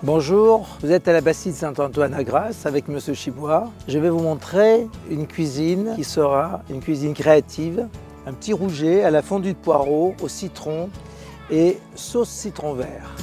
Bonjour, vous êtes à la Bastide Saint-Antoine à Grasse avec Monsieur Chibois. Je vais vous montrer une cuisine qui sera une cuisine créative. Un petit rouget à la fondue de poireaux, au citron et sauce citron vert.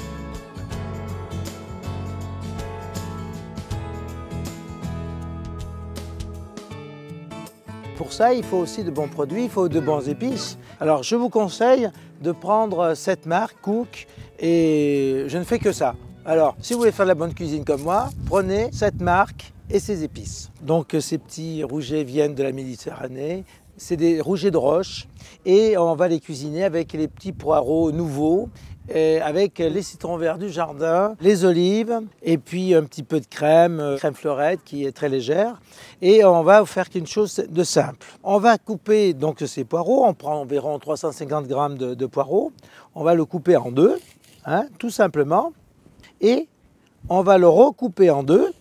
Pour ça, il faut aussi de bons produits, il faut de bons épices. Alors, je vous conseille de prendre cette marque, Cook, et je ne fais que ça. Alors, si vous voulez faire de la bonne cuisine comme moi, prenez cette marque et ses épices. Donc, ces petits rougets viennent de la Méditerranée. C'est des rougets de roche et on va les cuisiner avec les petits poireaux nouveaux, avec les citrons verts du jardin, les olives et puis un petit peu de crème fleurette qui est très légère. Et on va faire quelque chose de simple. On va couper donc ces poireaux, on prend environ 350 g de poireaux. On va le couper en deux, tout simplement. Et on va le recouper en deux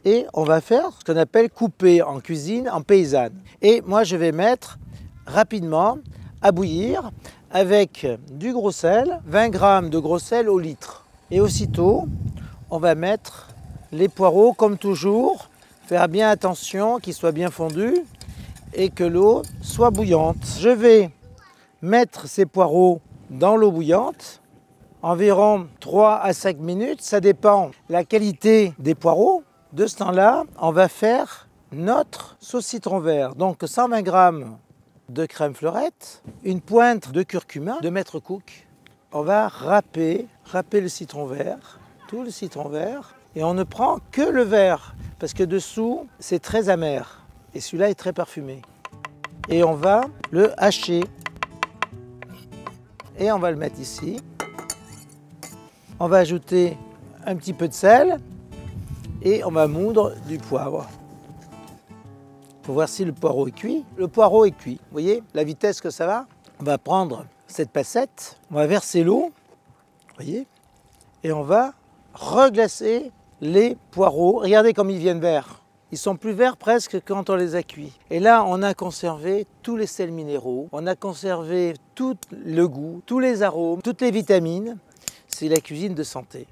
et on va faire ce qu'on appelle couper en cuisine en paysanne. Et moi je vais mettre rapidement à bouillir avec du gros sel, 20 g de gros sel au litre. Et aussitôt on va mettre les poireaux comme toujours, faire bien attention qu'ils soient bien fondus et que l'eau soit bouillante. Je vais mettre ces poireaux dans l'eau bouillante. Environ 3 à 5 minutes, ça dépend de la qualité des poireaux. De ce temps-là, on va faire notre sauce citron vert. Donc 120 g de crème fleurette, une pointe de curcuma de Maître Cook. On va râper le citron vert, tout le citron vert, et on ne prend que le vert parce que dessous c'est très amer et celui-là est très parfumé. Et on va le hacher et on va le mettre ici. On va ajouter un petit peu de sel et on va moudre du poivre pour voir si le poireau est cuit. Le poireau est cuit, vous voyez la vitesse que ça va. On va prendre cette passette, on va verser l'eau, vous voyez, et on va reglacer les poireaux. Regardez comme ils viennent verts. Ils sont plus verts presque que quand on les a cuits. Et là, on a conservé tous les sels minéraux, on a conservé tout le goût, tous les arômes, toutes les vitamines. C'est la cuisine de santé.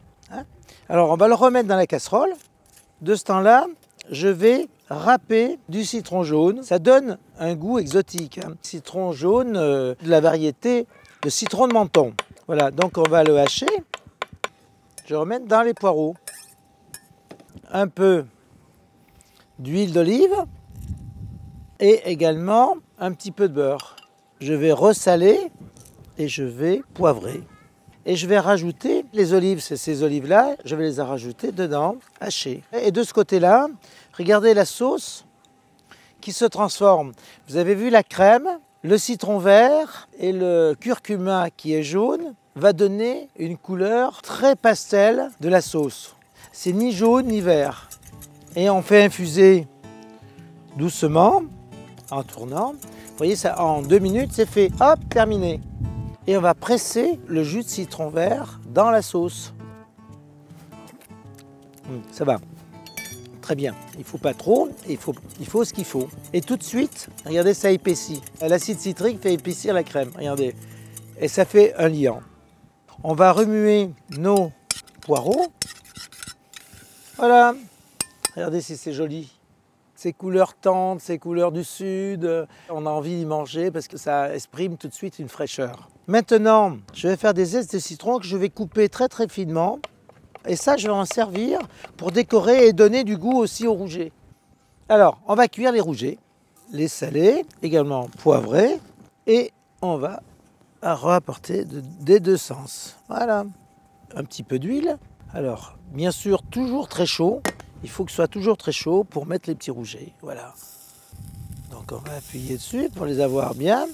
Alors, on va le remettre dans la casserole. De ce temps-là, je vais râper du citron jaune. Ça donne un goût exotique. Citron jaune de la variété de citron de Menton. Voilà, donc on va le hacher. Je vais remettre dans les poireaux. Un peu d'huile d'olive et également un petit peu de beurre. Je vais ressaler et je vais poivrer. Et je vais rajouter les olives, c'est ces olives-là, je vais les rajouter dedans, hachées. Et de ce côté-là, regardez la sauce qui se transforme. Vous avez vu la crème, le citron vert et le curcuma qui est jaune va donner une couleur très pastel de la sauce. C'est ni jaune ni vert. Et on fait infuser doucement en tournant. Vous voyez, ça, en 2 minutes, c'est fait. Hop, terminé. Et on va presser le jus de citron vert dans la sauce. Ça va, très bien. Il ne faut pas trop, il faut ce qu'il faut. Et tout de suite, regardez, ça épaissit. L'acide citrique fait épaissir la crème, regardez. Et ça fait un liant. On va remuer nos poireaux. Voilà, regardez si c'est joli. Ces couleurs tendres, ces couleurs du sud, on a envie d'y manger parce que ça exprime tout de suite une fraîcheur. Maintenant, je vais faire des zestes de citron que je vais couper très très finement. Et ça, je vais en servir pour décorer et donner du goût aussi au rouget. Alors, on va cuire les rougets, les saler, également poivrer. Et on va rapporter des deux sens. Voilà, un petit peu d'huile. Alors, bien sûr, toujours très chaud. Il faut que ce soit toujours très chaud pour mettre les petits rougets. Voilà. Donc on va appuyer dessus pour les avoir bien.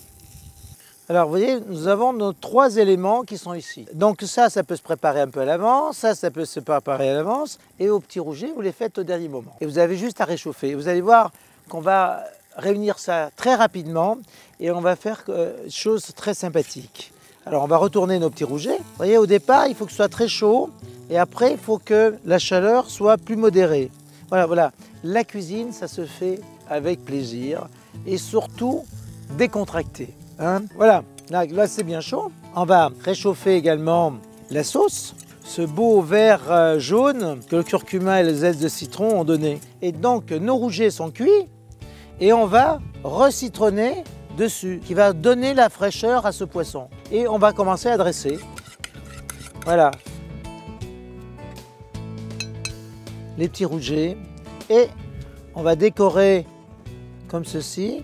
Alors vous voyez, nous avons nos 3 éléments qui sont ici. Donc ça peut se préparer un peu à l'avance, ça peut se préparer à l'avance. Et aux petits rougets, vous les faites au dernier moment. Et vous avez juste à réchauffer. Vous allez voir qu'on va réunir ça très rapidement et on va faire chose très sympathique. Alors on va retourner nos petits rougets. Vous voyez, au départ, il faut que ce soit très chaud. Et après, il faut que la chaleur soit plus modérée. Voilà. La cuisine, ça se fait avec plaisir et surtout décontracté. Voilà, là c'est bien chaud. On va réchauffer également la sauce. ce beau vert jaune que le curcuma et les zestes de citron ont donné. Et donc nos rougets sont cuits et on va recitronner dessus, qui va donner la fraîcheur à ce poisson. Et on va commencer à dresser. Voilà. Les petits rougets. Et on va décorer comme ceci.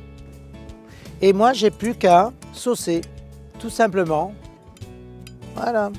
Et moi, j'ai plus qu'à saucer, tout simplement. Voilà.